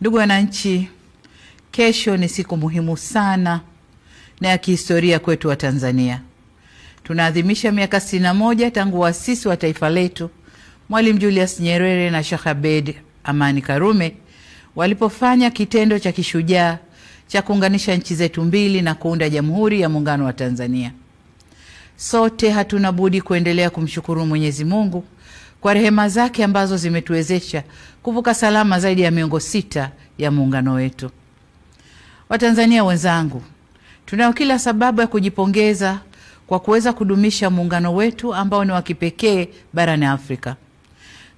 Ndugu wananchi, kesho ni siku muhimu sana na ya kihistoria kwetu wa Tanzania. Tunaadhimisha miaka 61 tangu waasisi wa taifa letu Mwalimu Julius Nyerere na Sheikh Abeid Amani Karume walipofanya kitendo cha kishujaa cha kuunganisha nchi zetu mbili na kuunda Jamhuri ya Muungano wa Tanzania. Sote hatuna budi kuendelea kumshukuru Mwenyezi Mungu kwa rehema zake ambazo zimetuwezesha kuvuka salama zaidi ya miongo 6 ya muungano wetu. Watanzania wenzangu, tunao kila sababu ya kujipongeza kwa kuweza kudumisha muungano wetu ambao ni wa kipekee barani Afrika.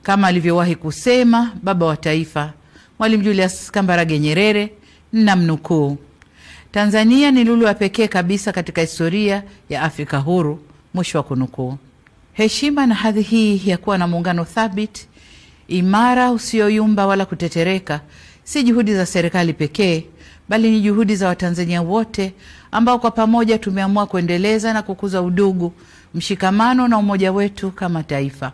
Kama alivyowahi kusema baba wa taifa Mwalimu Julius Kambarage Nyerere, namnukuu, Tanzania ni lulu ya pekee kabisa katika historia ya Afrika huru, mwisho wa kunukuu. Heshima na hadhi hii ya kuwa na muungano thabiti, imara, usioyumba wala kutetereka, si juhudi za serikali pekee, bali ni juhudi za Watanzania wote ambao kwa pamoja tumeamua kuendeleza na kukuza udugu, mshikamano na umoja wetu kama taifa.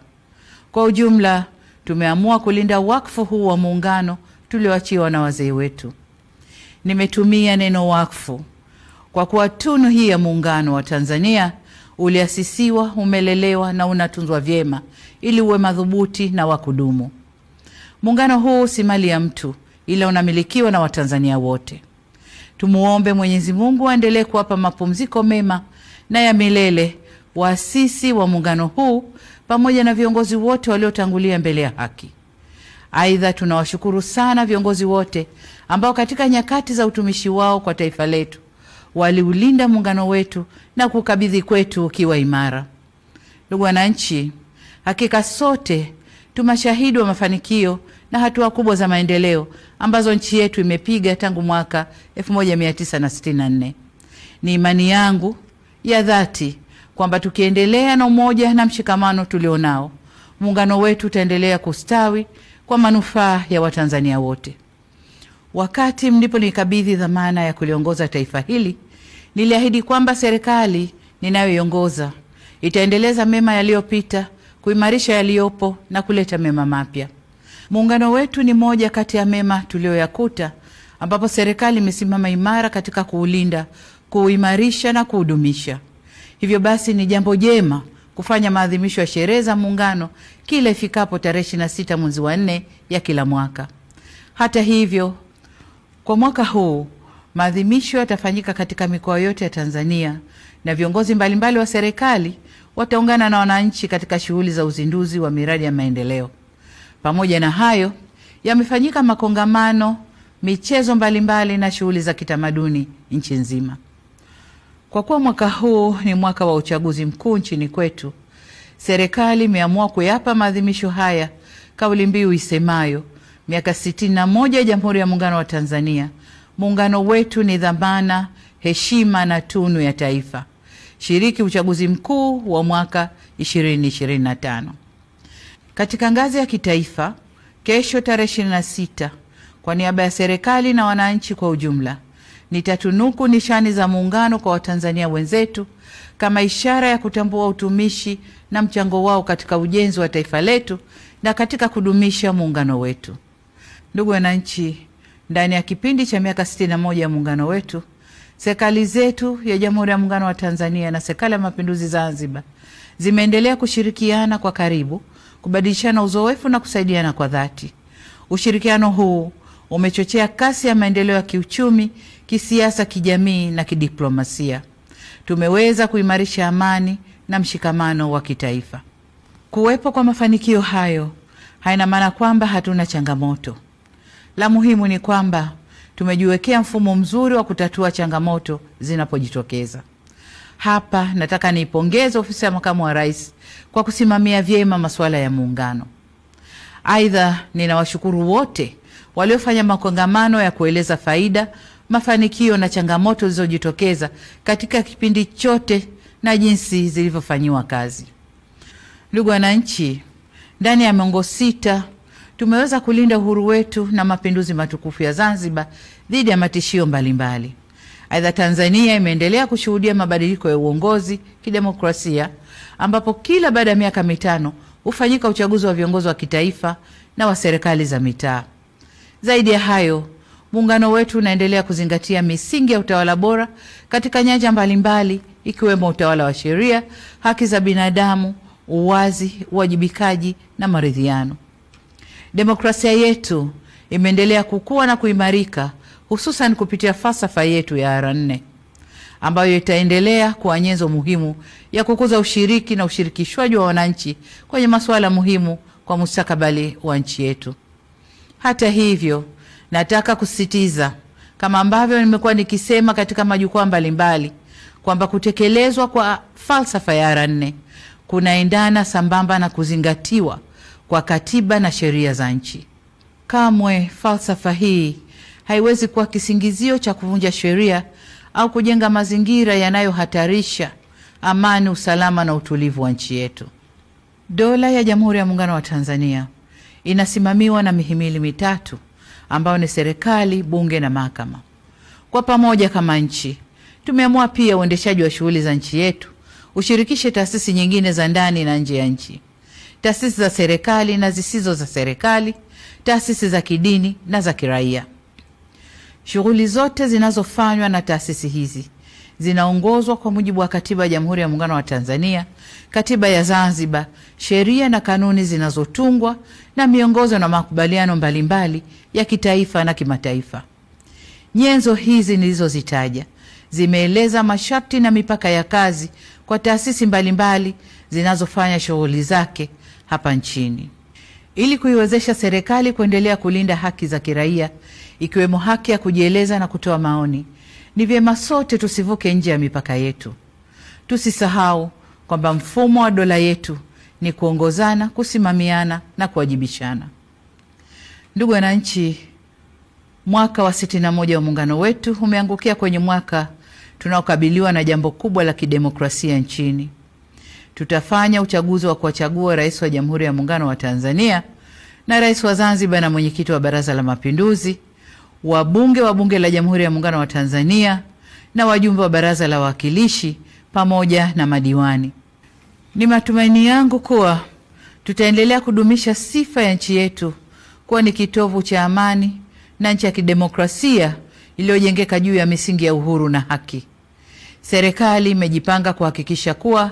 Kwa ujumla, tumeamua kulinda wakfu huu wa muungano tulioachiwa na wazee wetu. Nimetumia neno wakfu kwa kuwa tunu hii ya muungano wa Tanzania uliasisiwa, umelelewa na unatunzwa vyema ili uwe madhubuti na wa kudumu. Muungano huu si mali ya mtu, ila unamilikiwa na Watanzania wote. Tumuombe Mwenyezi Mungu aendelee kuwapa mapumziko mema na ya milele waasisi wa muungano huu pamoja na viongozi wote waliotangulia mbele ya haki. Aidha, tunawashukuru sana viongozi wote ambao katika nyakati za utumishi wao kwa taifa letu waliulinda muungano wetu na kukabidhi kwetu ukiwa imara. Ndugu wananchi, hakika sote tumashahidi wa mafanikio na hatua kubwa za maendeleo ambazo nchi yetu imepiga tangu mwaka 1964. Ni imani yangu ya dhati kwamba tukiendelea na umoja na mshikamano tulionao, muungano wetu utaendelea kustawi kwa manufaa ya Watanzania wote. Wakati mliponikabidhi dhamana ya kuliongoza taifa hili, niliahidi kwamba serikali ninayoiongoza itaendeleza mema yaliyopita, kuimarisha yaliyopo na kuleta mema mapya. Muungano wetu ni moja kati ya mema tulioyakuta, ambapo serikali imesimama imara katika kuulinda, kuimarisha na kuudumisha. Hivyo basi ni jambo jema kufanya maadhimisho ya sherehe za muungano kila ifikapo tarehe 26 mwezi wa 4 ya kila mwaka. Hata hivyo, kwa mwaka huu maadhimisho yatafanyika katika mikoa yote ya Tanzania na viongozi mbalimbali wa serikali wataungana na wananchi katika shughuli za uzinduzi wa miradi ya maendeleo. Pamoja na hayo, yamefanyika makongamano, michezo mbalimbali na shughuli za kitamaduni nchi nzima. Kwa kuwa mwaka huu ni mwaka wa uchaguzi mkuu nchini kwetu, serikali imeamua kuyapa maadhimisho haya kauli mbiu isemayo miaka 61 ya Jamhuri ya Muungano wa Tanzania. Muungano wetu ni dhamana, heshima na tunu ya taifa. Shiriki uchaguzi mkuu wa mwaka 2025. Katika ngazi ya kitaifa, kesho tarehe 26, kwa niaba ya serikali na wananchi kwa ujumla, nitatunuku nishani za muungano kwa Watanzania wenzetu kama ishara ya kutambua utumishi na mchango wao katika ujenzi wa taifa letu na katika kudumisha muungano wetu. Ndugu wananchi, ndani ya kipindi cha miaka 61 ya muungano wetu, serikali zetu ya Jamhuri ya Muungano wa Tanzania na Serikali ya Mapinduzi Zanzibar zimeendelea kushirikiana kwa karibu, kubadilishana uzoefu na kusaidiana kwa dhati. Ushirikiano huu umechochea kasi ya maendeleo ya kiuchumi, kisiasa, kijamii na kidiplomasia. Tumeweza kuimarisha amani na mshikamano wa kitaifa. Kuwepo kwa mafanikio hayo haina maana kwamba hatuna changamoto. La muhimu ni kwamba tumejiwekea mfumo mzuri wa kutatua changamoto zinapojitokeza. Hapa nataka niipongeze Ofisi ya Makamu wa Rais kwa kusimamia vyema masuala ya muungano. Aidha, ninawashukuru wote waliofanya makongamano ya kueleza faida, mafanikio na changamoto zilizojitokeza katika kipindi chote na jinsi zilivyofanyiwa kazi. Ndugu wananchi, ndani ya miongo 6 tumeweza kulinda uhuru wetu na mapinduzi matukufu ya Zanzibar dhidi ya matishio mbalimbali. Aidha, Tanzania imeendelea kushuhudia mabadiliko ya uongozi kidemokrasia, ambapo kila baada ya miaka 5 hufanyika uchaguzi wa viongozi wa kitaifa na wa serikali za mitaa. Zaidi ya hayo, muungano wetu unaendelea kuzingatia misingi ya utawala bora katika nyanja mbalimbali ikiwemo utawala wa sheria, haki za binadamu, uwazi, uwajibikaji na maridhiano. Demokrasia yetu imeendelea kukua na kuimarika, hususan kupitia falsafa yetu ya R4 ambayo itaendelea kuwa nyenzo muhimu ya kukuza ushiriki na ushirikishwaji wa wananchi kwenye masuala muhimu kwa mustakabali wa nchi yetu. Hata hivyo, nataka kusisitiza kama ambavyo nimekuwa nikisema katika majukwaa mbalimbali kwamba kutekelezwa kwa falsafa ya R4 kunaendana sambamba na kuzingatiwa kwa katiba na sheria za nchi. Kamwe falsafa hii haiwezi kuwa kisingizio cha kuvunja sheria au kujenga mazingira yanayohatarisha amani, usalama na utulivu wa nchi yetu. Dola ya Jamhuri ya Muungano wa Tanzania inasimamiwa na mihimili mitatu ambayo ni serikali, bunge na mahakama. Kwa pamoja kama nchi, tumeamua pia uendeshaji wa shughuli za nchi yetu ushirikishe taasisi nyingine za ndani na nje ya nchi, taasisi za serikali na zisizo za serikali, taasisi za kidini na za kiraia. Shughuli zote zinazofanywa na taasisi hizi zinaongozwa kwa mujibu wa Katiba ya Jamhuri ya Muungano wa Tanzania, Katiba ya Zanzibar, sheria na kanuni zinazotungwa na miongozo na makubaliano mbalimbali ya kitaifa na kimataifa. Nyenzo hizi nilizozitaja zimeeleza masharti na mipaka ya kazi kwa taasisi mbalimbali zinazofanya shughuli zake hapa nchini. Ili kuiwezesha serikali kuendelea kulinda haki za kiraia ikiwemo haki ya kujieleza na kutoa maoni, ni vyema sote tusivuke nje ya mipaka yetu. Tusisahau kwamba mfumo wa dola yetu ni kuongozana, kusimamiana na kuwajibishana. Ndugu wananchi, mwaka wa 61 wa muungano wetu umeangukia kwenye mwaka tunaokabiliwa na jambo kubwa la kidemokrasia nchini. Tutafanya uchaguzi wa kuwachagua rais wa Jamhuri ya Muungano wa Tanzania na rais wa Zanzibar na mwenyekiti wa Baraza la Mapinduzi, wabunge wa Bunge la Jamhuri ya Muungano wa Tanzania na wajumbe wa Baraza la Wawakilishi pamoja na madiwani. Ni matumaini yangu kuwa tutaendelea kudumisha sifa ya nchi yetu kuwa ni kitovu cha amani na nchi ya kidemokrasia iliyojengeka juu ya misingi ya uhuru na haki. Serikali imejipanga kuhakikisha kuwa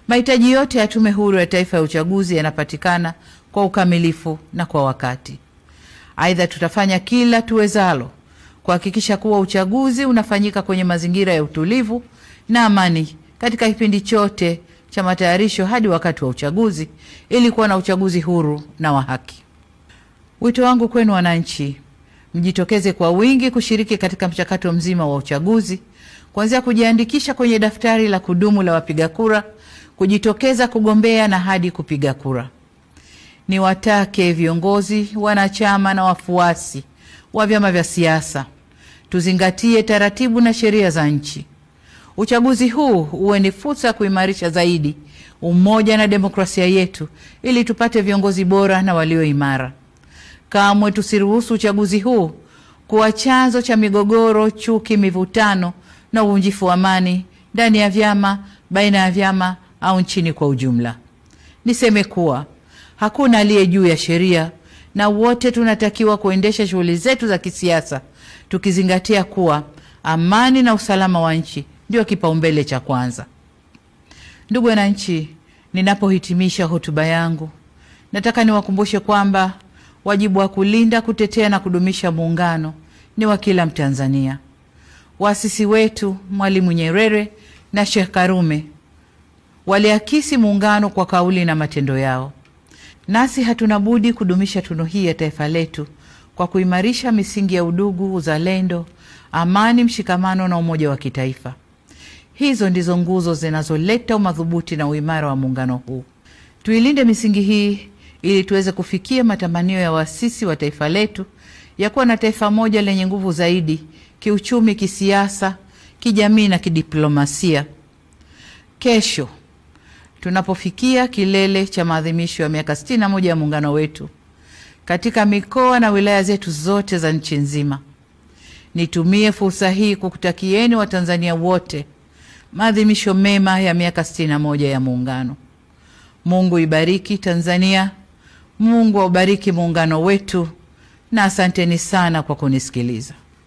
mahitaji yote ya Tume Huru ya Taifa ya Uchaguzi yanapatikana kwa ukamilifu na kwa wakati. Aidha, tutafanya kila tuwezalo kuhakikisha kuwa uchaguzi unafanyika kwenye mazingira ya utulivu na amani katika kipindi chote cha matayarisho hadi wakati wa uchaguzi ili kuwa na uchaguzi huru na wa haki. Wito wangu kwenu wananchi, mjitokeze kwa wingi kushiriki katika mchakato mzima wa uchaguzi, kuanzia kujiandikisha kwenye daftari la kudumu la wapiga kura, kujitokeza kugombea na hadi kupiga kura. Niwatake viongozi, wanachama na wafuasi wa vyama vya siasa tuzingatie taratibu na sheria za nchi. Uchaguzi huu uwe ni fursa kuimarisha zaidi umoja na demokrasia yetu ili tupate viongozi bora na walio imara. Kamwe tusiruhusu uchaguzi huu kuwa chanzo cha migogoro, chuki, mivutano na uvunjifu wa amani ndani ya vyama, baina ya vyama au nchini kwa ujumla. Niseme kuwa hakuna aliye juu ya sheria na wote tunatakiwa kuendesha shughuli zetu za kisiasa tukizingatia kuwa amani na usalama wa nchi ndio kipaumbele cha kwanza. Ndugu wananchi, ninapohitimisha hotuba yangu, nataka niwakumbushe kwamba wajibu wa kulinda, kutetea na kudumisha muungano ni wa kila Mtanzania. Waasisi wetu Mwalimu Nyerere na Sheikh Karume waliakisi muungano kwa kauli na matendo yao. Nasi hatuna budi kudumisha tunu hii ya taifa letu kwa kuimarisha misingi ya udugu, uzalendo, amani, mshikamano na umoja wa kitaifa. Hizo ndizo nguzo zinazoleta umadhubuti na uimara wa muungano huu. Tuilinde misingi hii ili tuweze kufikia matamanio ya waasisi wa taifa letu ya kuwa na taifa moja lenye nguvu zaidi kiuchumi, kisiasa, kijamii na kidiplomasia. Kesho tunapofikia kilele cha maadhimisho ya miaka 61 ya muungano wetu katika mikoa na wilaya zetu zote za nchi nzima, nitumie fursa hii kukutakieni Watanzania wote maadhimisho mema ya miaka 61 ya muungano. Mungu ibariki Tanzania, Mungu aubariki muungano wetu. na asanteni sana kwa kunisikiliza.